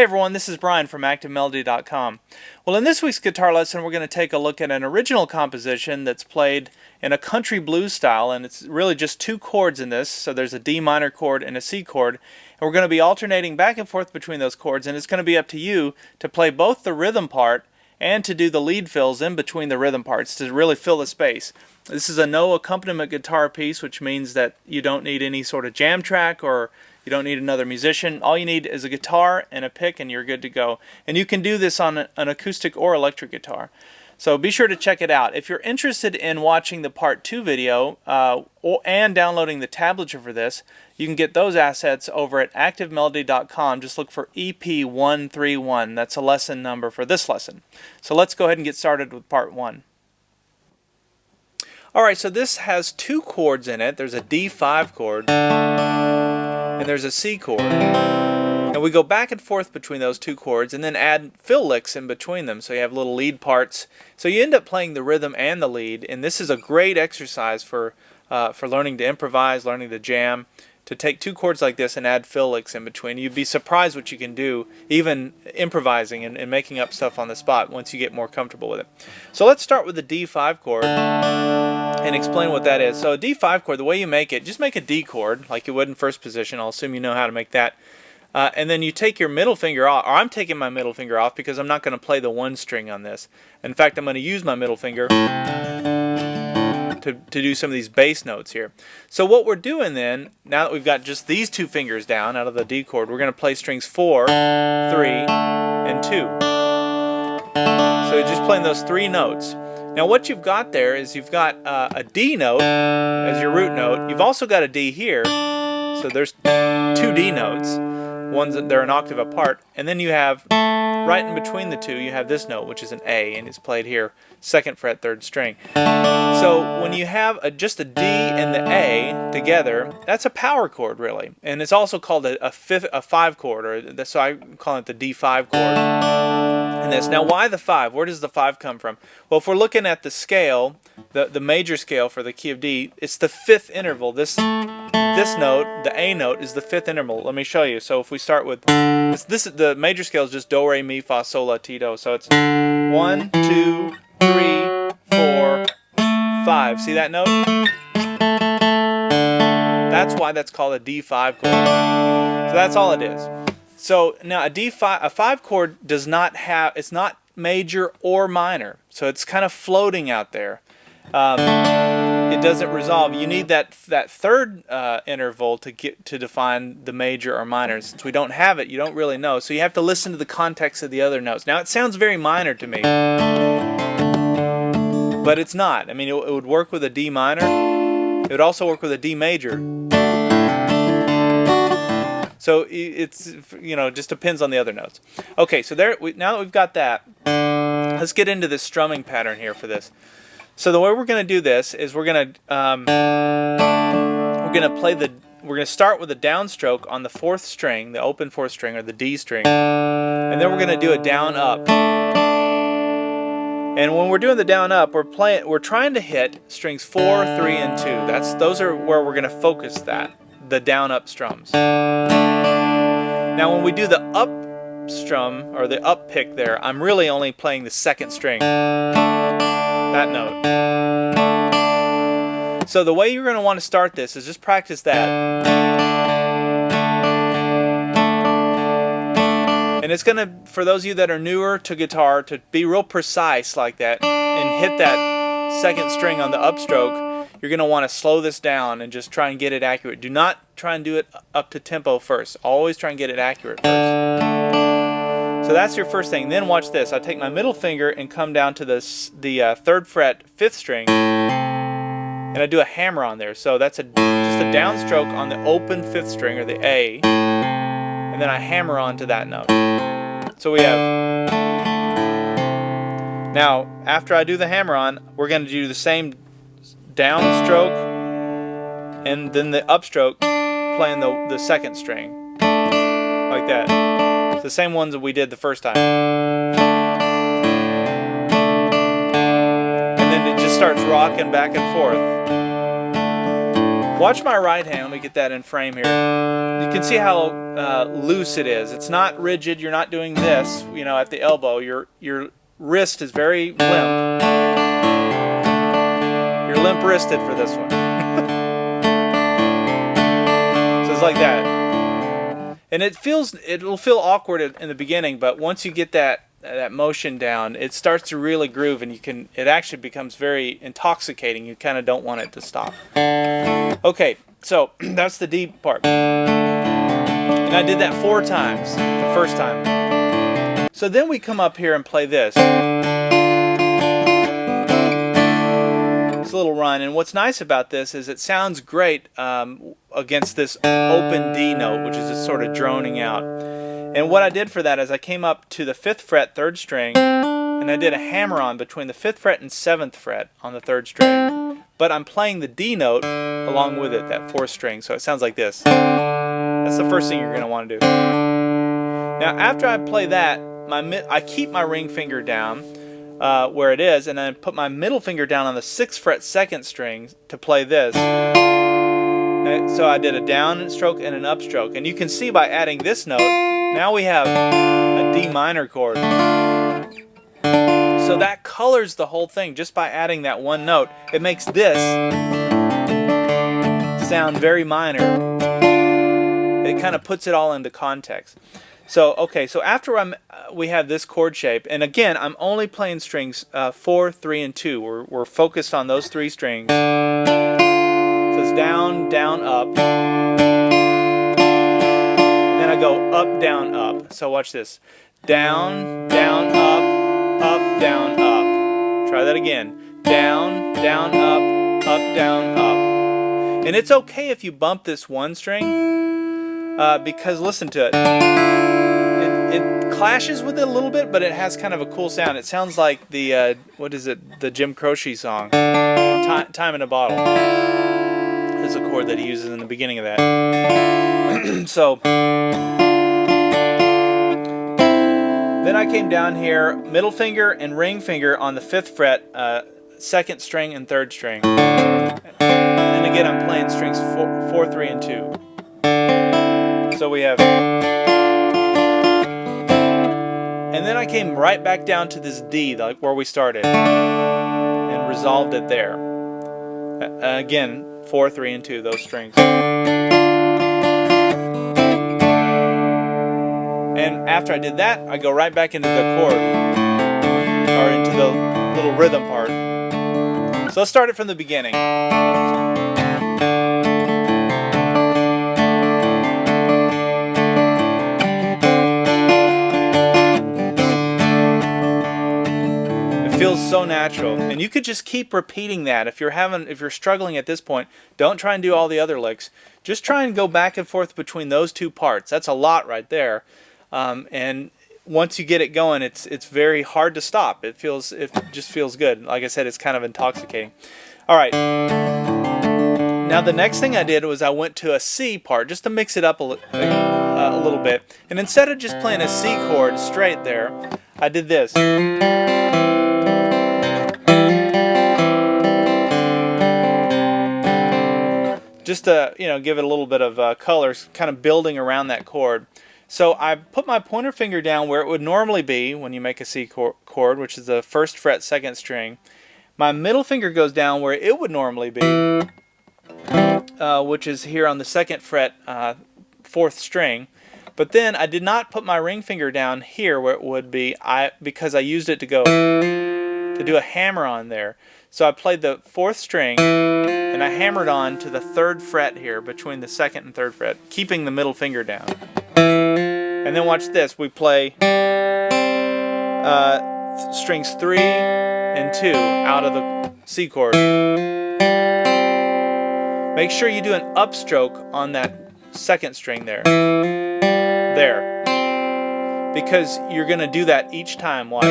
Hey everyone, this is Brian from ActiveMelody.com. Well, in this week's guitar lesson we're going to take a look at an original composition that's played in a country blues style, and it's really just two chords in this. So there's a D minor chord and a C chord, and we're going to be alternating back and forth between those chords, and it's going to be up to you to play both the rhythm part and to do the lead fills in between the rhythm parts to really fill the space. This is a no accompaniment guitar piece, which means that you don't need any sort of jam track or you don't need another musician. All you need is a guitar and a pick and you're good to go. And you can do this on an acoustic or electric guitar. So be sure to check it out. If you're interested in watching the part 2 video and downloading the tablature for this, you can get those assets over at ActiveMelody.com. Just look for EP131. That's a lesson number for this lesson. So let's go ahead and get started with part 1. Alright, so this has two chords in it. There's a D5 chord and there's a C chord. And we go back and forth between those two chords and then add fill licks in between them, so you have little lead parts. So you end up playing the rhythm and the lead, and this is a great exercise for learning to improvise, learning to jam, to take two chords like this and add fill licks in between. You'd be surprised what you can do, even improvising and making up stuff on the spot once you get more comfortable with it. So let's start with the D5 chord and explain what that is. So a D5 chord, the way you make it, just make a D chord like you would in first position. I'll assume you know how to make that. And then you take your middle finger off, or I'm taking my middle finger off because I'm not going to play the one string on this. In fact, I'm going to use my middle finger to do some of these bass notes here. So what we're doing then, now that we've got just these two fingers down out of the D chord, we're going to play strings 4, 3, and 2. So you're just playing those three notes. Now what you've got there is you've got a D note as your root note. You've also got a D here, so there's two D notes. Ones that they're an octave apart, and then you have right in between the two you have this note, which is an A, and it's played here, 2nd fret, 3rd string. So when you have just a D and the A together, that's a power chord really, and it's also called a 5 chord, or so I call it the D5 chord. And this, now why the 5? Where does the 5 come from? Well, if we're looking at the scale, the major scale for the key of D, it's the 5th interval. This note, the A note, is the 5th interval. Let me show you. So if we start with the major scale is just do, re, mi, fa, sol, la, ti, do. So it's 1, 2, 3, 4, 5. See that note? That's why that's called a D5 chord. So that's all it is. So now a 5 chord does not have, it's not major or minor. So it's kind of floating out there. It doesn't resolve. You need that third interval to define the major or minor. Since we don't have it, you don't really know. So you have to listen to the context of the other notes. Now it sounds very minor to me, but it's not. I mean, it would work with a D minor. It would also work with a D major. So it's, you know, just depends on the other notes. Okay, so now that we've got that, let's get into this strumming pattern here for this. So the way we're going to do this is we're going to start with a downstroke on the 4th string, the open 4th string or the D string, and then we're going to do a down up. And when we're doing the down up, we're trying to hit strings 4, 3, and 2. Those are where we're going to focus the down up strums. Now when we do the up strum or the up pick there, I'm really only playing the 2nd string. That note. So the way you're going to want to start this is just practice that. And it's going to, for those of you that are newer to guitar, to be real precise like that and hit that 2nd string on the upstroke, you're going to want to slow this down and just try and get it accurate. Do not try and do it up to tempo first. Always try and get it accurate first. So that's your first thing. Then watch this. I take my middle finger and come down to the 3rd fret, 5th string, and I do a hammer on there. So that's just a downstroke on the open 5th string, or the A, and then I hammer onto that note. So we have. Now, after I do the hammer on, we're going to do the same downstroke and then the upstroke playing the 2nd string, like that. It's the same ones that we did the first time. And then it just starts rocking back and forth. Watch my right hand. Let me get that in frame here. You can see how loose it is. It's not rigid. You're not doing this, you know, at the elbow. Your wrist is very limp. You're limp-wristed for this one. So it's like that. And it'll feel awkward in the beginning, but once you get that motion down, it starts to really groove, and it actually becomes very intoxicating. You kind of don't want it to stop. Okay, so that's the D part. And I did that 4 times the first time. So then we come up here and play this. It's a little run, and what's nice about this is it sounds great against this open D note, which is just sort of droning out. And what I did for that is I came up to the 5th fret, 3rd string, and I did a hammer-on between the 5th fret and 7th fret on the 3rd string. But I'm playing the D note along with it, that 4th string, so it sounds like this. That's the first thing you're going to want to do. Now after I play that, I keep my ring finger down where it is, and then put my middle finger down on the 6th fret, 2nd string to play this. So I did a down stroke and an up stroke, and you can see by adding this note, now we have a D minor chord. So that colors the whole thing just by adding that one note. It makes this sound very minor. It kind of puts it all into context. So okay, so after we have this chord shape, and again, I'm only playing strings 4, 3, and 2. We're focused on those 3 strings. So it's down, down, up. Then I go up, down, up. So watch this. Down, down, up, down, up. Try that again. Down, down, up, down, up. And it's okay if you bump this one string, because listen to it. It clashes with it a little bit, but it has kind of a cool sound. It sounds like the, what is it, the Jim Croce song, Time in a Bottle. Is a chord that he uses in the beginning of that. So then I came down here, middle finger and ring finger on the 5th fret, 2nd string and 3rd string. And again, I'm playing strings 4, 3, and 2. So we have, and then I came right back down to this D, like where we started, and resolved it there. Again, 4, 3, and 2, those strings. And after I did that, I go right back into the chord, or into the little rhythm part. So let's start it from the beginning. Feels so natural, and you could just keep repeating that. If you're struggling at this point, don't try and do all the other licks. Just try and go back and forth between those 2 parts. That's a lot right there, and once you get it going, it's very hard to stop. It just feels good. Like I said, it's kind of intoxicating. All right. Now the next thing I did was I went to a C part just to mix it up a little bit, and instead of just playing a C chord straight there, I did this. Just to give it a little bit of color, kind of building around that chord. So I put my pointer finger down where it would normally be when you make a C chord, which is the 1st fret, 2nd string. My middle finger goes down where it would normally be, which is here on the 2nd fret, 4th string. But then I did not put my ring finger down here where it would be, because I used it to do a hammer on there. So I played the 4th string, and I hammered on to the 3rd fret here between the 2nd and 3rd fret, keeping the middle finger down. And then watch this. We play strings 3 and 2 out of the C chord. Make sure you do an upstroke on that 2nd string there. Because you're going to do that each time. Watch.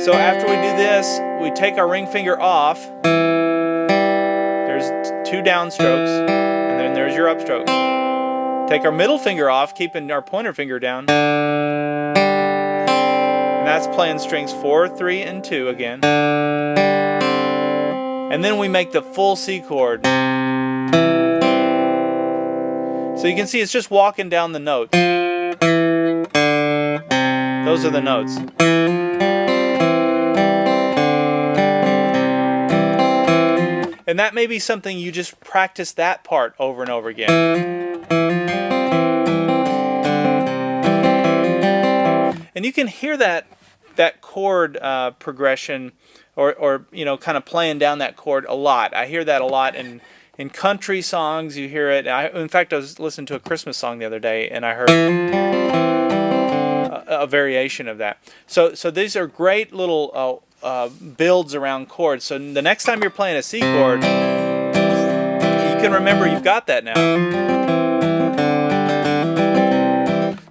So after we do this, we take our ring finger off. There's 2 downstrokes, and then there's your upstroke. Take our middle finger off, keeping our pointer finger down. And that's playing strings 4, 3, and 2 again. And then we make the full C chord. So you can see it's just walking down the notes. Those are the notes. And that may be something you just practice that part over and over again. And you can hear that chord progression, or you know, kind of playing down that chord a lot. I hear that a lot in country songs. You hear it. In fact, I was listening to a Christmas song the other day, and I heard a variation of that. So these are great little builds around chords. So the next time you're playing a C chord, you can remember you've got that now.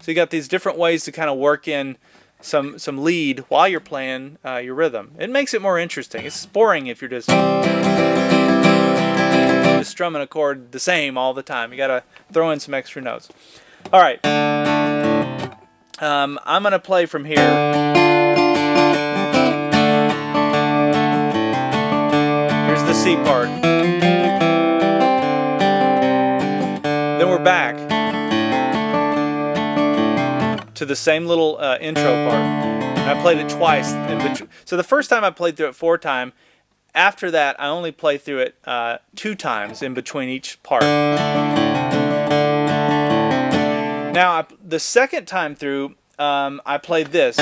So you got these different ways to kind of work in some lead while you're playing your rhythm. It makes it more interesting. It's boring if you're just strumming a chord the same all the time. You got to throw in some extra notes. All right. I'm going to play from here. Here's the C part. Then we're back to the same little intro part. And I played it twice. So the first time I played through it 4 times. After that, I only play through it 2 times in between each part. Now, the second time through, I played this,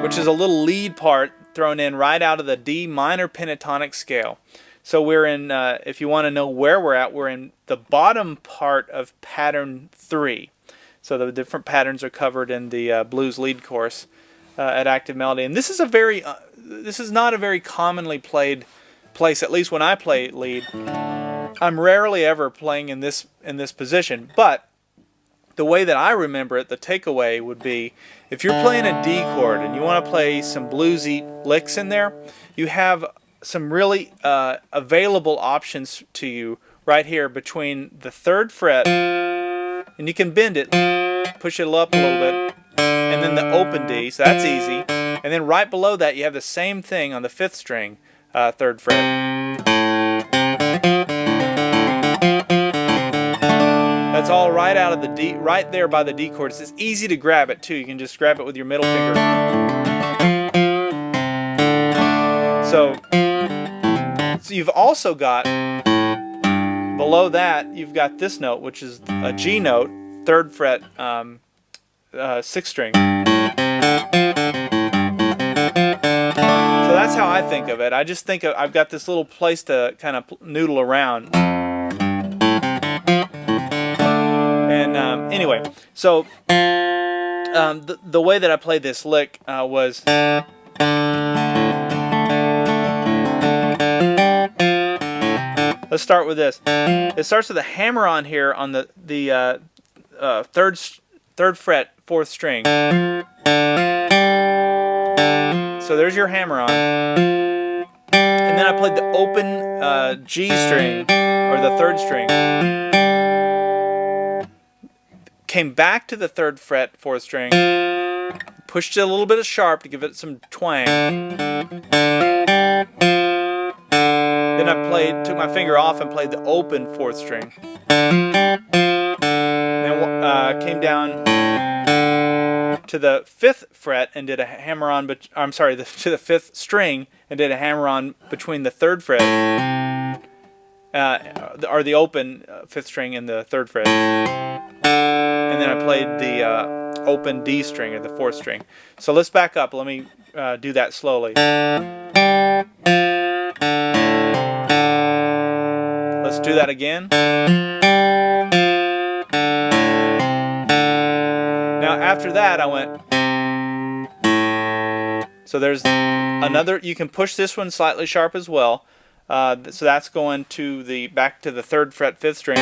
which is a little lead part thrown in right out of the D minor pentatonic scale. So we're in, if you want to know where we're in the bottom part of pattern 3. So the different patterns are covered in the blues lead course at Active Melody. And this is this is not a very commonly played place, at least when I play lead. I'm rarely ever playing in this position, but the way that I remember it, the takeaway would be, if you're playing a D chord and you want to play some bluesy licks in there, you have some really available options to you right here between the 3rd fret, and you can bend it, push it up a little bit, and then the open D, so that's easy. And then right below that you have the same thing on the 5th string, 3rd fret. That's all right out of the D, right there by the D chord. It's easy to grab it too. You can just grab it with your middle finger. So you've also got, below that, you've got this note, which is a G note, 3rd fret, 6th string. So that's how I think of it. I just think I've got this little place to kind of noodle around. And anyway, so the way that I played this lick was, let's start with this. It starts with a hammer on here on the 3rd fret, 4th string. So there's your hammer on. And then I played the open G string, or the 3rd string. Came back to the 3rd fret, 4th string. Pushed it a little bit of sharp to give it some twang. Then I took my finger off and played the open 4th string. Then came down to the 5th fret and did a hammer on, to the 5th string and did a hammer on between the 3rd fret, or the open 5th string and the 3rd fret. And then I played the open D string, or the 4th string. So let's back up. Let me do that slowly. Let's do that again. Now after that I went. So there's another, you can push this one slightly sharp as well. So that's going to back to the 3rd fret, 5th string.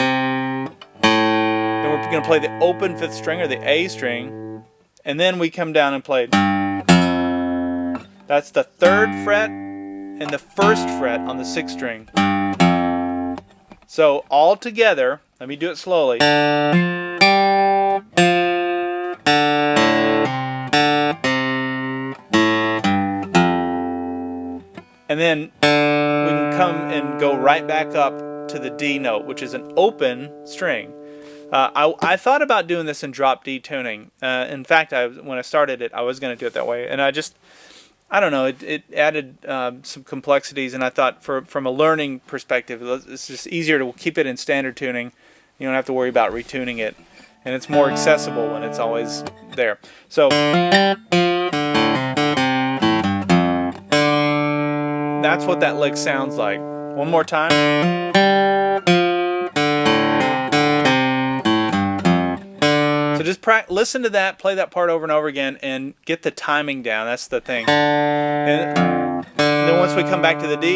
Then we're going to play the open 5th string, or the A string, and then we come down and play. That's the 3rd fret and the 1st fret on the 6th string. So all together, let me do it slowly. And then we can come and go right back up to the D note, which is an open string. I thought about doing this in drop D tuning. In fact, when I started it, I was going to do it that way, and I don't know, it added some complexities, and I thought from a learning perspective, it's just easier to keep it in standard tuning. You don't have to worry about retuning it, and it's more accessible when it's always there. So that's what that lick sounds like. One more time. So just listen to that, play that part over and over again, and get the timing down. That's the thing. And then once we come back to the D,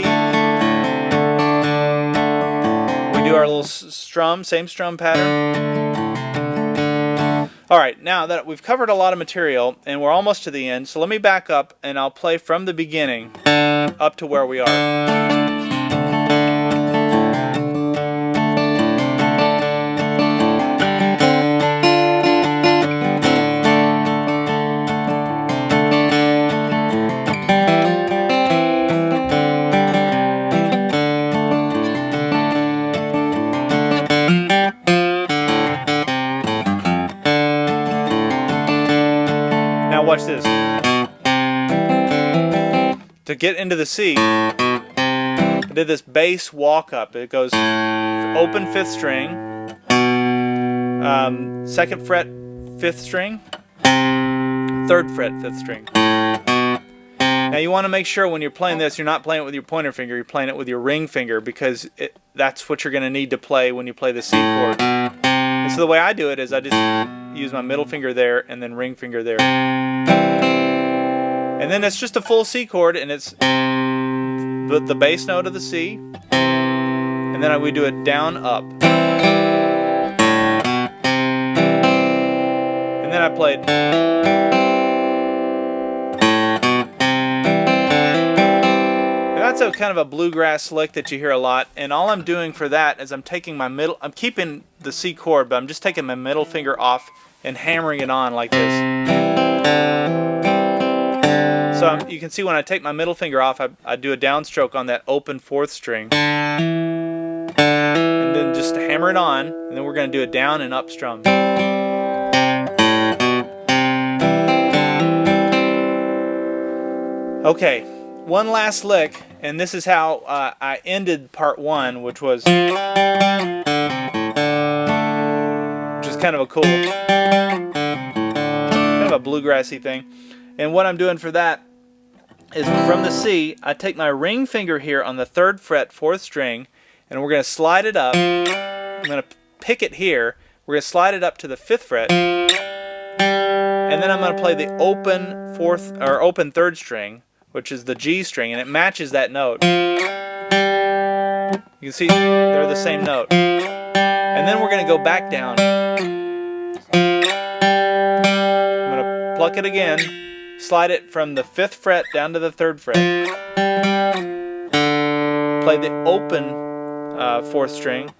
we do our little strum, same strum pattern. Alright, now that we've covered a lot of material, and we're almost to the end, so let me back up, and I'll play from the beginning up to where we are. Watch this. To get into the C, I did this bass walk up. It goes open 5th string, 2nd fret 5th string, 3rd fret 5th string. Now you want to make sure when you're playing this, you're not playing it with your pointer finger, you're playing it with your ring finger, because that's what you're going to need to play when you play the C chord. And so the way I do it is I just use my middle finger there and then ring finger there. And then it's just a full C chord, and it's the bass note of the C, and then we do it down, up. And then I played. Now that's a kind of a bluegrass lick that you hear a lot, and all I'm doing for that is I'm keeping the C chord, but I'm just taking my middle finger off and hammering it on like this. So you can see when I take my middle finger off, I do a downstroke on that open 4th string, and then just hammer it on, and then we're going to do a down and up strum. Okay, one last lick, and this is how I ended part 1, which is kind of a cool, kind of a bluegrassy thing. And what I'm doing for that is from the C, I take my ring finger here on the 3rd fret 4th string, and we're going to slide it up. I'm going to pick it here. We're going to slide it up to the 5th fret, and then I'm going to play the open 4th or open 3rd string, which is the G string, and it matches that note. You can see they're the same note. And then we're going to go back down. I'm going to pluck it again. Slide it from the 5th fret down to the 3rd fret. Play the open 4th string.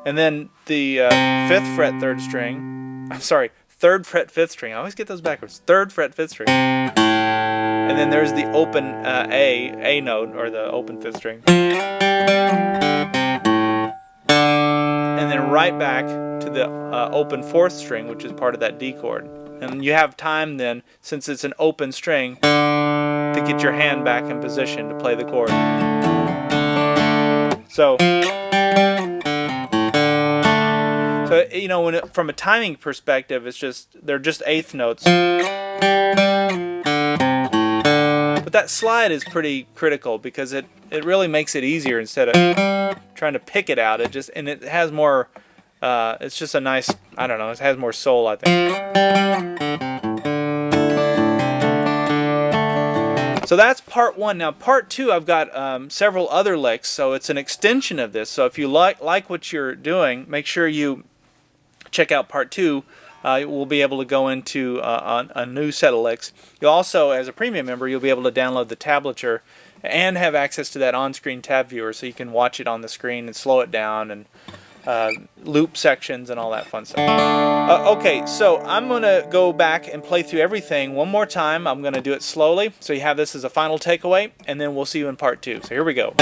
And then the 5th fret 3rd string. I'm sorry, 3rd fret 5th string. I always get those backwards. 3rd fret 5th string. And then there's the open A note, or the open 5th string. And then right back to the open 4th string, which is part of that D chord. And you have time then, since it's an open string, to get your hand back in position to play the chord. So you know, from a timing perspective, they're just 8th notes. But that slide is pretty critical, because it really makes it easier instead of trying to pick it out. And it has more. It's just a nice, I don't know, it has more soul, I think. So that's part 1. Now part 2, I've got several other licks, so it's an extension of this. So if you like what you're doing, make sure you check out part 2. We'll be able to go into a new set of licks. You'll also, as a premium member, you'll be able to download the tablature and have access to that on-screen tab viewer, so you can watch it on the screen and slow it down and loop sections and all that fun stuff. Okay, so I'm going to go back and play through everything one more time. I'm going to do it slowly, so you have this as a final takeaway, and then we'll see you in part 2. So here we go.